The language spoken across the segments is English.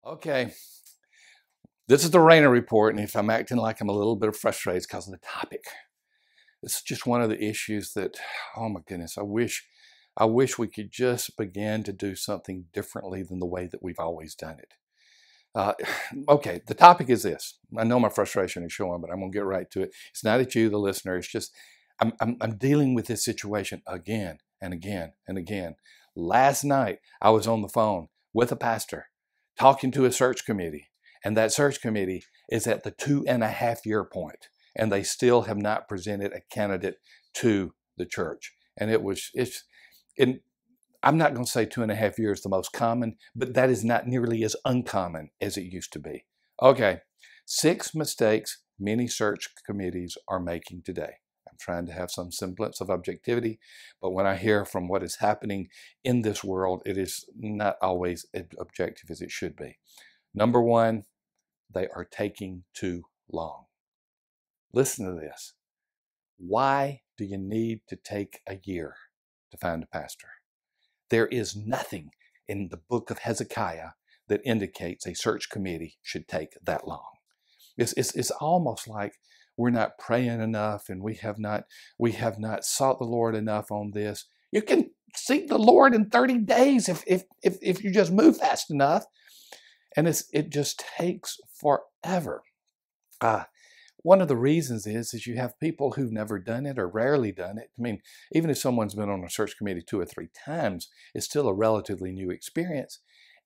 Okay, this is the Rainer report, and if I'm acting like I'm a little bit frustrated, it's because of the topic. This is just one of the issues that, oh my goodness, I wish we could just begin to do something differently than the way that we've always done it. Uh, okay, the topic is this. I know my frustration is showing, but I'm going to get right to it. It's not at you, the listener. It's just I'm dealing with this situation again and again and again. Last night, I was on the phone with a pastor talking to a search committee, and that search committee is at the 2.5 year point, and they still have not presented a candidate to the church. And I'm not going to say 2.5 years the most common, but that is not nearly as uncommon as it used to be. Okay, 6 mistakes many search committees are making today. I'm trying to have some semblance of objectivity, but when I hear from what is happening in this world, it is not always as objective as it should be. Number one, they are taking too long. Listen to this. Why do you need to take a year to find a pastor? There is nothing in the book of Hezekiah that indicates a search committee should take that long. It's almost like we're not praying enough, and we have not sought the Lord enough on this. You can seek the Lord in 30 days if you just move fast enough, and it just takes forever. One of the reasons is you have people who've never done it or rarely done it. I mean, even if someone's been on a search committee 2 or 3 times, it's still a relatively new experience.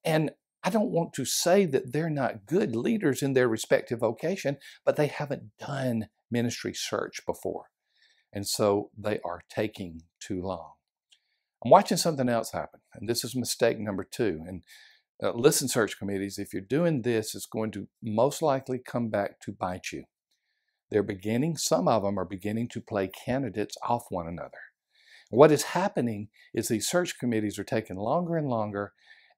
And I don't want to say that they're not good leaders in their respective vocation, but they haven't done ministry search before. And so they are taking too long. I'm watching something else happen, and this is mistake number 2. And listen, search committees, if you're doing this, it's going to most likely come back to bite you. Some of them are beginning to play candidates off one another. What is happening is these search committees are taking longer and longer,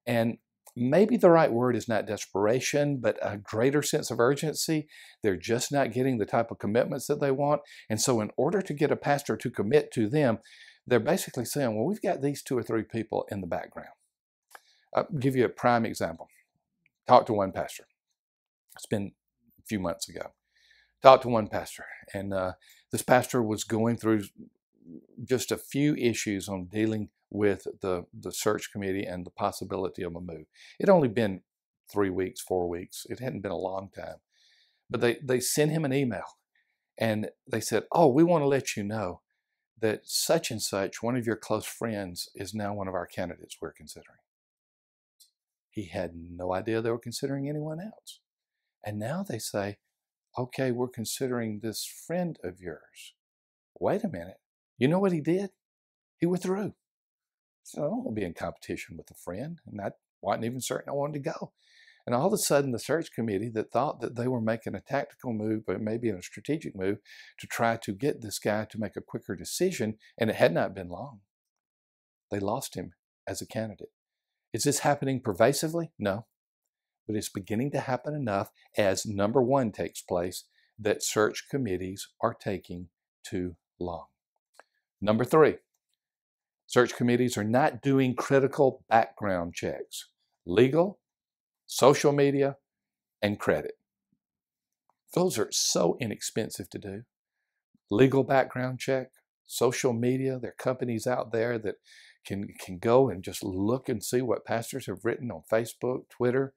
and maybe the right word is not desperation, but a greater sense of urgency. They're just not getting the type of commitments that they want. And so in order to get a pastor to commit to them, they're basically saying, well, we've got these 2 or 3 people in the background. I'll give you a prime example. Talked to one pastor. It's been a few months ago. Talked to one pastor, and this pastor was going through just a few issues on dealing with the search committee and the possibility of a move. It had only been 3 weeks, 4 weeks. It hadn't been a long time. But they sent him an email, and they said, oh, we want to let you know that such and such, one of your close friends, is now one of our candidates we're considering. He had no idea they were considering anyone else. And now they say, okay, we're considering this friend of yours. Wait a minute. You know what he did? He withdrew. So I don't want to be in competition with a friend, and I wasn't even certain I wanted to go. And all of a sudden, the search committee that thought that they were making a tactical move, but maybe a strategic move, to try to get this guy to make a quicker decision, and it had not been long, they lost him as a candidate. Is this happening pervasively? No. But it's beginning to happen enough as number 1 takes place that search committees are taking too long. Number 3, search committees are not doing critical background checks. Legal, social media, and credit. Those are so inexpensive to do. Legal background check, social media, there are companies out there that can go and just look and see what pastors have written on Facebook, Twitter,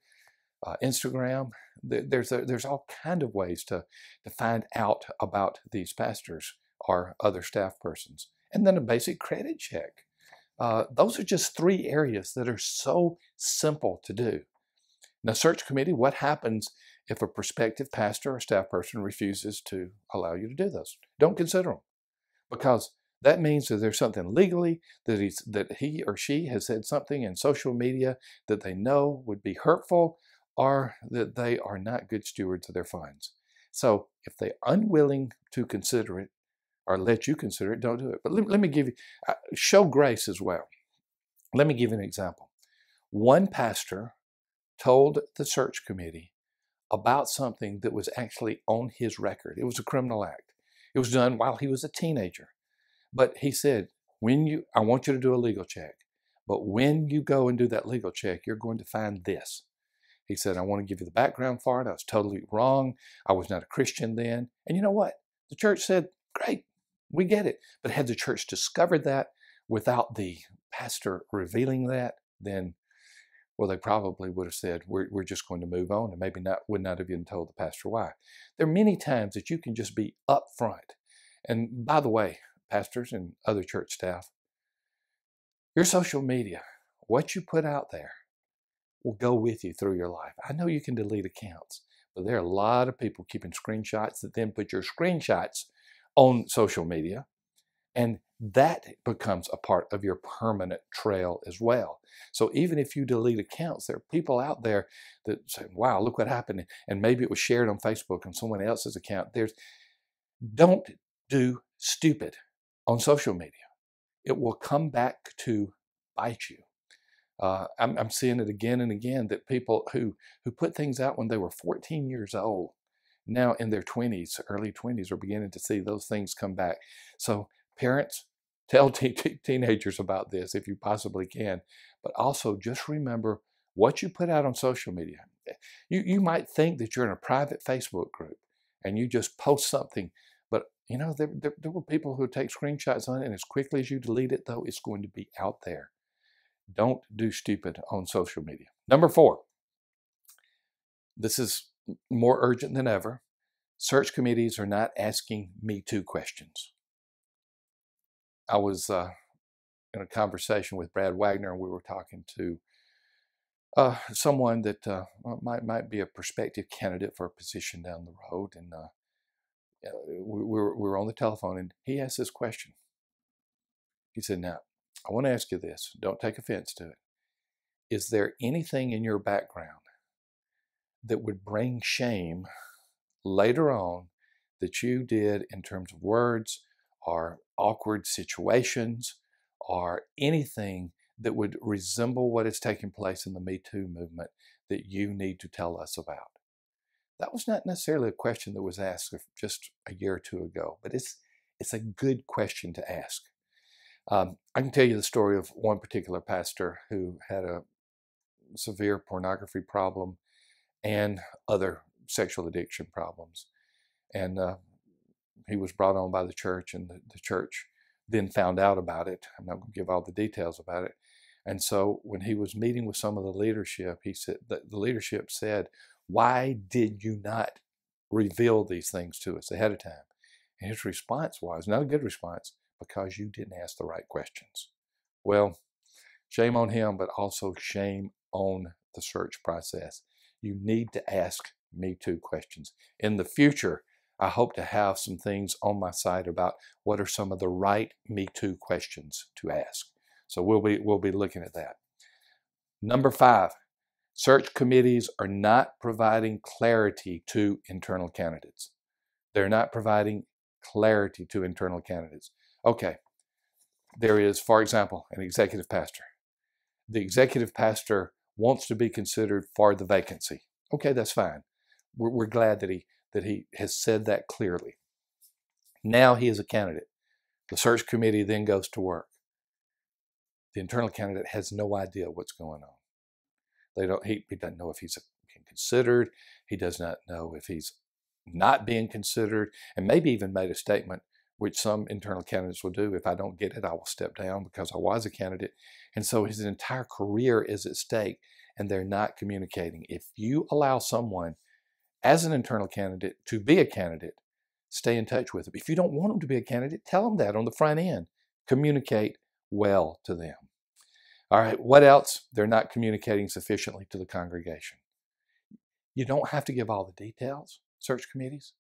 Instagram. There's all kind of ways to find out about these pastors or other staff persons. And then a basic credit check. Those are just 3 areas that are so simple to do. Now, search committee, what happens if a prospective pastor or staff person refuses to allow you to do those? Don't consider them, because that means that there's something legally that he or she has said something in social media that they know would be hurtful, or that they are not good stewards of their funds. So if they're unwilling to consider it or let you consider it, don't do it. But let me give you, show grace as well. Let me give you an example. One pastor told the search committee about something that was actually on his record. It was a criminal act. It was done while he was a teenager. But he said, I want you to do a legal check. But when you go and do that legal check, you're going to find this. He said, I want to give you the background for it. I was totally wrong. I was not a Christian then. And you know what? The church said, great, we get it. But had the church discovered that without the pastor revealing that, then, well, they probably would have said, we're just going to move on, and maybe would not have even told the pastor why. There are many times that you can just be upfront. And by the way, pastors and other church staff, your social media, what you put out there, will go with you through your life. I know you can delete accounts, but there are a lot of people keeping screenshots that then put your screenshots on social media, and that becomes a part of your permanent trail as well. So even if you delete accounts, there are people out there that say, wow, look what happened. And maybe it was shared on Facebook on someone else's account. Don't do stupid on social media. It will come back to bite you. I'm seeing it again and again that people who put things out when they were 14 years old, now in their 20s, early 20s, are beginning to see those things come back. So parents, tell teenagers about this if you possibly can, but also just remember what you put out on social media. You might think that you're in a private Facebook group and you just post something, but you know, there were people who take screenshots on it, and as quickly as you delete it, though, it's going to be out there. Don't do stupid on social media. Number 4, this is more urgent than ever. Search committees are not asking Me Too questions. I was in a conversation with Brad Wagner, and we were talking to someone that might be a prospective candidate for a position down the road. And we were on the telephone, and he asked this question. He said, now, I want to ask you this. Don't take offense to it. Is there anything in your background that would bring shame later on that you did in terms of words or awkward situations or anything that would resemble what is taking place in the Me Too movement that you need to tell us about? That was not necessarily a question that was asked just a year or two ago, but it's a good question to ask. I can tell you the story of one particular pastor who had a severe pornography problem and other sexual addiction problems. And he was brought on by the church, and the church then found out about it. I'm not going to give all the details about it. And so when he was meeting with some of the leadership, he said that the leadership said, why did you not reveal these things to us ahead of time? And his response was, not a good response, because you didn't ask the right questions. Well, shame on him, but also shame on the search process. You need to ask Me Too questions. In the future, I hope to have some things on my site about what are some of the right Me Too questions to ask. So we'll be looking at that. Number 5, search committees are not providing clarity to internal candidates. They're not providing clarity to internal candidates. Okay, there is, for example, an executive pastor. The executive pastor wants to be considered for the vacancy. Okay, that's fine. We're glad that he has said that clearly. Now he is a candidate. The search committee then goes to work. The internal candidate has no idea what's going on. He doesn't know if he's being considered. He does not know if he's not being considered, and maybe even made a statement, which some internal candidates will do. If I don't get it, I will step down because I was a candidate. And so his entire career is at stake, and they're not communicating. If you allow someone as an internal candidate to be a candidate, stay in touch with them. If you don't want them to be a candidate, tell them that on the front end. Communicate well to them. All right, what else? They're not communicating sufficiently to the congregation. You don't have to give all the details, search committees,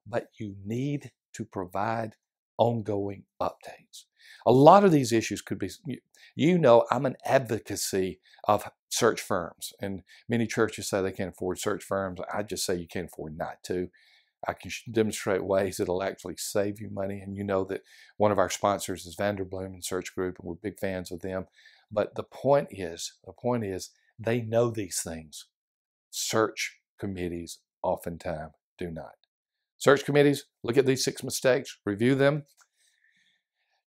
but you need to provide ongoing updates. A lot of these issues could be, I'm an advocacy of search firms, and many churches say they can't afford search firms. I just say you can't afford not to. I can demonstrate ways that'll actually save you money, and you know that one of our sponsors is Vanderbloom and Search Group, and we're big fans of them. But the point is, they know these things. Search committees oftentimes do not. Search committees, look at these 6 mistakes, review them.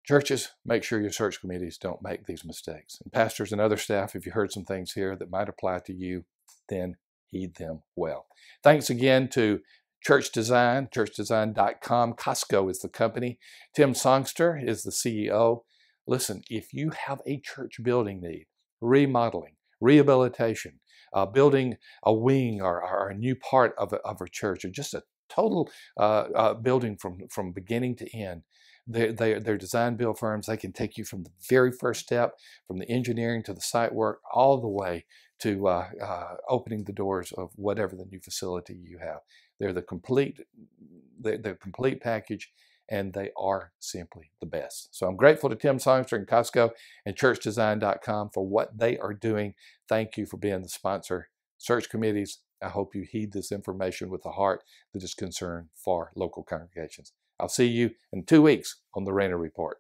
Churches, make sure your search committees don't make these mistakes. And pastors and other staff, if you heard some things here that might apply to you, then heed them well. Thanks again to Church Design, churchdesign.com. Costco is the company. Tim Songster is the CEO. Listen, if you have a church building need, remodeling, rehabilitation, building a wing or a new part of a church, or just a total building from beginning to end, they're design build firms. They can take you from the very first step, from the engineering to the site work, all the way to opening the doors of whatever the new facility you have. They're the complete package, and they are simply the best. So I'm grateful to Tim Songster and Costco and churchdesign.com for what they are doing. Thank you for being the sponsor. Search committees, I hope you heed this information with a heart that is concerned for local congregations. I'll see you in 2 weeks on the Rainer Report.